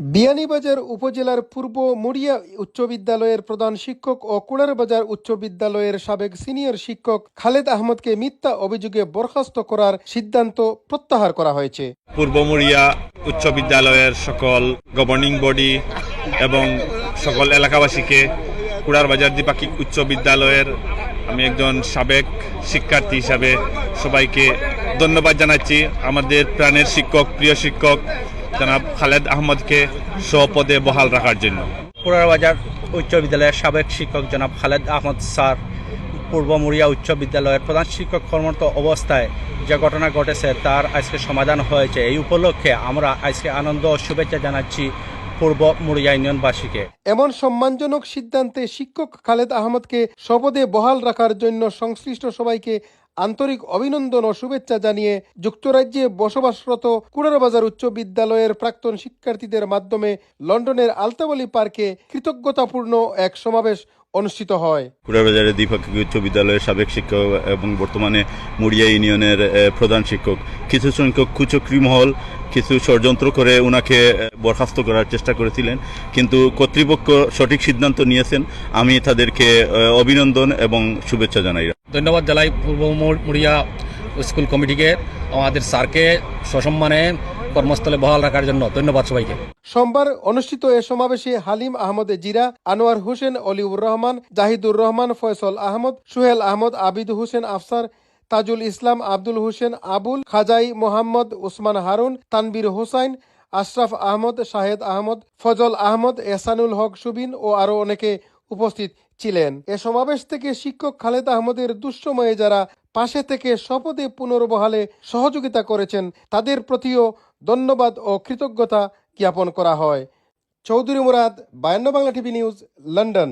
বিয়ানীবাজার উপজেলার পূর্ব মুড়িয়া উচ্চ বিদ্যালয়ের প্রধান শিক্ষক ও কুড়ারবাজার উচ্চ বিদ্যালয়ের সাবেক সিনিয়র শিক্ষক খালেদ আহমদকে মিথ্যা অভিযোগে বরখাস্ত করার সিদ্ধান্ত প্রত্যাহার করা হয়েছে। পূর্ব মুড়িয়া উচ্চ বিদ্যালয়ের সকল গভর্নিং বডি এবং সকল এলাকাবাসীকে কুড়ারবাজার দ্বিপাক্ষিক উচ্চ বিদ্যালয়ের আমি একজন সাবেক শিক্ষার্থী হিসাবে সবাইকে ধন্যবাদ জানাচ্ছি। আমাদের প্রাণের শিক্ষক, প্রিয় শিক্ষক জনাব খালেদ আহমদকে স্বপদে বহাল রাখার জন্য। কুড়ারবাজার উচ্চ বিদ্যালয়ের সাবেক শিক্ষক জনাব খালেদ আহমদ স্যার পূর্ব মুড়িয়া উচ্চ বিদ্যালয়ের প্রধান শিক্ষক কর্মরত অবস্থায় যে ঘটনা ঘটেছে তার আজকে সমাধান হয়েছে। এই উপলক্ষে আমরা আজকে আনন্দ ও শুভেচ্ছা জানাচ্ছি পূর্ব মুড়িয়া ইউনিয়নবাসীকে। এমন সম্মানজনক সিদ্ধান্তে শিক্ষক খালেদ আহমদকে স্বপদে বহাল রাখার জন্য সংশ্লিষ্ট সবাইকে আন্তরিক অভিনন্দন ও শুভেচ্ছা জানিয়ে যুক্তরাজ্যে বসবাসরত কুড়ারবাজার উচ্চ বিদ্যালয়ের প্রাক্তন শিক্ষার্থীদের মাধ্যমে লন্ডনের আলতাবলি পার্কে কৃতজ্ঞতাপূর্ণ এক সমাবেশ অনুষ্ঠিত হয়। কুড়ারবাজারের দ্বিপাক্ষিক উচ্চ বিদ্যালয়ের সাবেক শিক্ষক এবং বর্তমানে মুড়িয়া ইউনিয়নের প্রধান শিক্ষক কিছু সংখ্যক কুচক্রী মহল কিছু ষড়যন্ত্র করে ওনাকে বরখাস্ত করার চেষ্টা করেছিলেন, কিন্তু কর্তৃপক্ষ সঠিক সিদ্ধান্ত নিয়েছেন। আমি তাদেরকে অভিনন্দন এবং শুভেচ্ছা জানাই। ধন্যবাদ জানাই পূর্ব মুড়িয়া স্কুল কমিটিকে, আমাদের স্যারকে সসম্মানে কর্মস্থলে বহাল রাখার জন্য ধন্যবাদ সবাইকে। সোমবার অনুষ্ঠিত এ সমাবেশে হালিম আহমদ জিরা, আনোয়ার হোসেন, অলিউর রহমান, জাহিদুর রহমান, ফয়সল আহমদ, সুহেল আহমদ, আবিদ হোসেন আফসার, তাজুল ইসলাম, আব্দুল হোসেন আবুল, খাজাই মোহাম্মদ, উসমান হারুন, তানবীর হোসাইন, আশরাফ আহমদ, শাহেদ আহমদ, ফজল আহমদ, এহসানুল হক সুবিন ও আরো অনেকে উপস্থিত ছিলেন। এ সমাবেশ থেকে শিক্ষক খালেদ আহমদের দুঃসময়ে যারা পাশে থেকে শপথে পুনর্বহালে সহযোগিতা করেছেন তাদের প্রতিও ধন্যবাদ ও কৃতজ্ঞতা জ্ঞাপন করা হয়। Chowdhury Murad, 52 Bangla TV news, London.